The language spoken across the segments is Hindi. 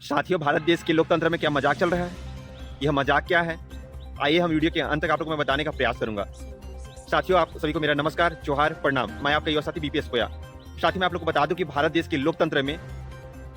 साथियों, भारत देश के लोकतंत्र में क्या मजाक चल रहा है? यह मजाक क्या है? आइए हम वीडियो के अंत तक आप लोगों को मैं बताने का प्रयास करूंगा। साथियों, आप सभी को मेरा नमस्कार, जोहार, प्रणाम। मैं आपका युवा साथी बीपीएस कोया। साथ ही मैं आप लोगों को बता दूं कि भारत देश के लोकतंत्र में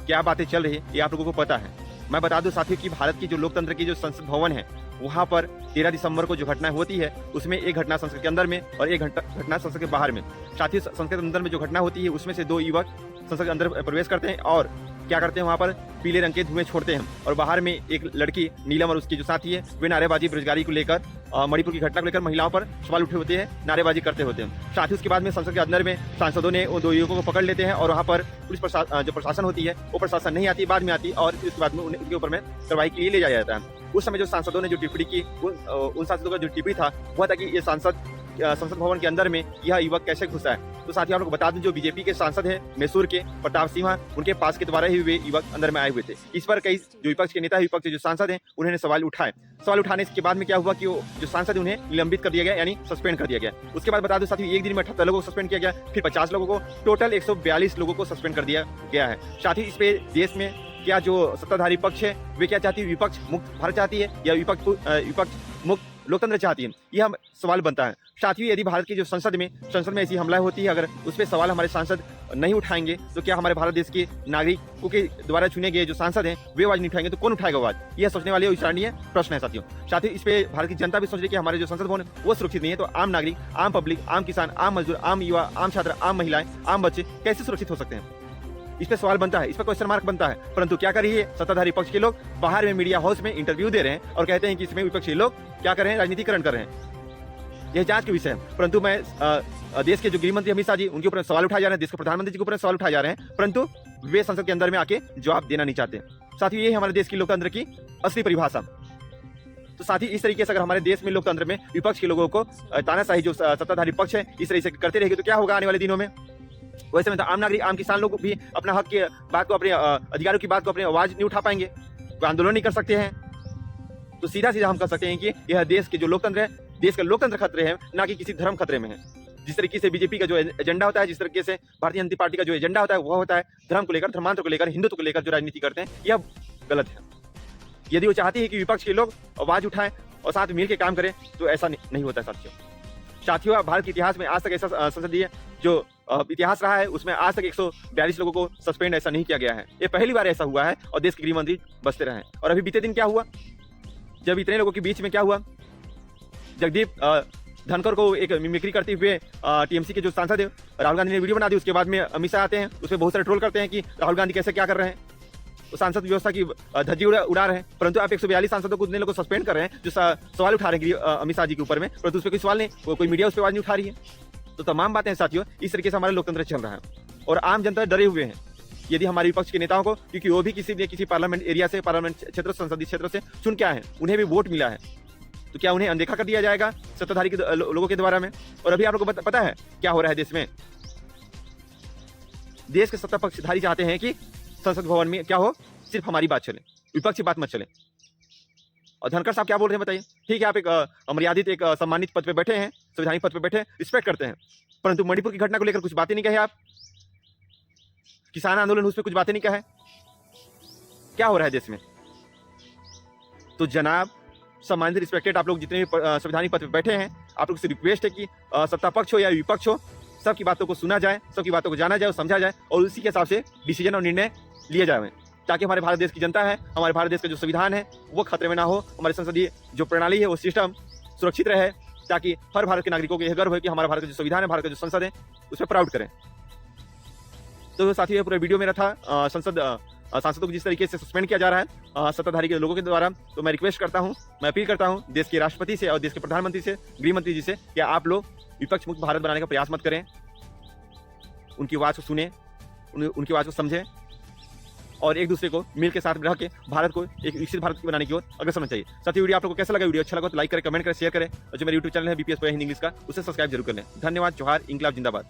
क्या बातें चल रही है, ये आप लोगों को पता है। मैं बता दूं साथियों कि भारत की जो लोकतंत्र की जो संसद भवन है, वहां पर 13 दिसंबर को जो घटना होती है, उसमें एक घटना संसद के अंदर में और एक घटना संसद के बाहर में। साथियों, संसद के अंदर में जो घटना होती है, उसमें से 2 युवक संसद के अंदर प्रवेश करते हैं और क्या करते हैं, वहां पर पीले रंग के धुएं छोड़ते हैं और बाहर में एक लड़की नीलम और उसकी जो साथी है, वे नारेबाजी बेरोजगारी को लेकर, मणिपुर की घटना को लेकर महिलाओं पर सवाल उठे होते हैं, नारेबाजी करते होते हैं। साथ ही उसके बाद में संसद के अंदर में सांसदों ने उन 2 युवकों को पकड़ लेते हैं और वहां पर पुलिस जो प्रशासन होती है, वो प्रशासन नहीं आती, बाद में आती और उसके बाद में उनके ऊपर में कार्रवाई के लिए ले जाया जाता है। उस समय जो सांसदों ने जो टिप्पणी की, उन सांसदों का जो टिप्पणी था वह था कि ये संसद भवन के अंदर में यह युवक कैसे घुसा है। तो साथ ही आप लोग बता दें, जो बीजेपी के सांसद है मैसूर के प्रताप सिंह, उनके पास के द्वारा ही वे युवक अंदर में आए हुए थे। इस पर कई जो विपक्ष के नेता, विपक्ष के जो सांसद हैं, उन्होंने सवाल उठाए। सवाल उठाने के बाद में क्या हुआ कि वो जो सांसद उन्हें निलंबित कर दिया गया, यानी सस्पेंड कर दिया गया। उसके बाद बता दो साथियों, एक दिन में 78 लोगों को सस्पेंड किया गया, फिर 50 लोगों को, टोटल 142 लोगों को सस्पेंड कर दिया गया है। साथ ही इस पे देश में क्या जो सत्ताधारी पक्ष है, वे क्या चाहती है? विपक्ष मुक्त भारत चाहती है या विपक्ष मुक्त लोकतंत्र चाहती है? यह सवाल बनता है। साथ ही यदि भारत की जो संसद में ऐसी हमला होती है, अगर उस पर सवाल हमारे सांसद नहीं उठाएंगे, तो क्या हमारे भारत देश के नागरिकों के द्वारा चुने गए जो सांसद हैं, वे आवाज नहीं उठाएंगे तो कौन उठाएगा आवाज? यह सोचने वाले विचारणीय प्रश्न है साथियों। साथ ही इस पे भारत की जनता भी सोच रही है कि हमारे जो संसद भवन वो सुरक्षित नहीं है, तो आम नागरिक, आम पब्लिक, आम किसान, आम मजदूर, आम युवा, आम छात्र, आम महिलाएं, आम बच्चे कैसे सुरक्षित हो सकते हैं? इस पे सवाल बनता है, इस पर क्वेश्चन मार्क बनता है। परंतु क्या करिए, सत्ताधारी पक्ष के लोग बाहर में मीडिया हाउस में इंटरव्यू दे रहे हैं और कहते हैं कि इसमें विपक्षी लोग क्या कर रहे हैं, राजनीतिकरण कर रहे हैं। यह जांच के विषय है। परंतु मैं देश के जो गृह मंत्री अमित शाह जी, उनके ऊपर सवाल उठाए जा रहे हैं, देश के प्रधानमंत्री जी के ऊपर सवाल उठाए जा रहे हैं, परंतु वे संसद के अंदर में आके जवाब देना नहीं चाहते। साथियों, ये हमारे देश की लोकतंत्र की असली परिभाषा। तो साथ ही इस तरीके से अगर हमारे देश में लोकतंत्र में विपक्ष के लोगों को तानाशाही जो सत्ताधारी पक्ष है इस तरीके से करते रहेगी, तो क्या होगा आने वाले दिनों में? वैसे में तो आम नागरिक, आम किसान लोग भी अपना हक के बात को, अपने अधिकारों की बात को, अपनी आवाज नहीं उठा पाएंगे, कोई आंदोलन नहीं कर सकते हैं। तो सीधा हम कह सकते हैं कि यह देश के जो लोकतंत्र है, देश का लोकतंत्र खतरे है, ना कि किसी धर्म खतरे में है। जिस तरीके से बीजेपी का जो एजेंडा होता है, जिस तरीके से भारतीय जनता पार्टी का जो एजेंडा होता है, वह होता है धर्म को लेकर, धर्मांतर को लेकर, हिंदुत्व को लेकर जो राजनीति करते हैं, यह गलत है। यदि वो चाहती है कि विपक्ष के लोग आवाज उठाएं और साथ मिल के काम करें, तो ऐसा नहीं होता है साथियों। भारत के इतिहास में आज तक ऐसा संसदीय जो इतिहास रहा है, उसमें आज तक 142 लोगों को सस्पेंड ऐसा नहीं किया गया है। ये पहली बार ऐसा हुआ है और देश के गृह मंत्री बचते रहे। और अभी बीते दिन क्या हुआ, जब इतने लोगों के बीच में क्या हुआ, जगदीप धनखड़ को एक मिमिक्री करते हुए टीएमसी के जो सांसद है राहुल गांधी ने वीडियो बना दी। उसके बाद में अमित शाह आते हैं, उसमें बहुत सारे ट्रोल करते हैं कि राहुल गांधी कैसे क्या कर रहे हैं, तो सांसद व्यवस्था की धज्जी उड़ा रहे हैं। परंतु आप 142 सांसदों को उतने लोगों को सस्पेंड कर रहे हैं जो सवाल उठा रहे हैं अमित शाह जी के ऊपर में, परंतु उस पर कोई सवाल नहीं, कोई मीडिया उस पर आवाज नहीं उठा रही है। तो तमाम बातें साथियों, इस तरीके से हमारा लोकतंत्र चल रहा है और आम जनता डरे हुए हैं। यदि हमारे विपक्ष के नेताओं को, क्योंकि वो भी किसी पार्लियामेंट एरिया से, पार्लियामेंट क्षेत्र, संसदीय क्षेत्र से चुन के आए हैं, उन्हें भी वोट मिला है, तो क्या उन्हें अनदेखा कर दिया जाएगा सत्ताधारी के लोगों के द्वारा में? और अभी आप लोगों को पता है क्या हो रहा है देश में? देश के सत्ता पक्षधारी चाहते हैं कि संसद भवन में क्या हो, सिर्फ हमारी बात चले, विपक्ष की बात मत चले। और धनखड़ साहब क्या बोल रहे हैं बताइए? ठीक है, आप एक मर्यादित, एक सम्मानित पद पे बैठे हैं, संवैधानिक पद पे बैठे हैं, रिस्पेक्ट करते हैं, परंतु मणिपुर की घटना को लेकर कुछ बातें नहीं कहे आप। किसान आंदोलन, उस पर कुछ बातें नहीं कहे। क्या हो रहा है देश में? तो जनाब, सम्मानित, रिस्पेक्टेड आप लोग जितने भी संवैधानिक पद पे बैठे हैं, आप लोग से रिक्वेस्ट है कि सत्ता पक्ष हो या विपक्ष हो, सबकी बातों को सुना जाए, सबकी बातों को जाना जाए और समझा जाए और उसी के हिसाब से डिसीजन और निर्णय लिए जाए, ताकि हमारे भारत देश की जनता है, हमारे भारत देश का जो संविधान है वो खतरे में ना हो, हमारे संसदीय जो प्रणाली है, वो सिस्टम सुरक्षित रहे, ताकि हर भारत के नागरिकों को यह गर्व है कि हमारा भारत का जो संविधान है, भारत का जो संसद है, उस पर प्राउड करें। तो साथियों, पूरा वीडियो मेरा था सांसदों को जिस तरीके से सस्पेंड किया जा रहा है सत्ताधारी के लोगों के द्वारा, तो मैं रिक्वेस्ट करता हूं, मैं अपील करता हूं देश के राष्ट्रपति से और देश के प्रधानमंत्री से, गृह मंत्री जी से, कि आप लोग विपक्ष मुक्त भारत बनाने का प्रयास मत करें, उनकी आवाज को सुने, उनकी आवाज को समझें और एक दूसरे को मिल के साथ रह के भारत को एक विकसित भारत बनाने की ओर अग्रसर होना चाहिए। साथ ही वीडियो आप लोगों को कैसा लगा? वीडियो अच्छा लगा तो लाइक करें, कमेंट करें, शेयर करें और जो मेरा यूट्यूब चैनल है बीपीएस कोया हिंदी इंग्लिश का, उसे सब्सक्राइब जरूर कर लें। धन्यवाद। जोहार। इंकलाब जिंदाबाद।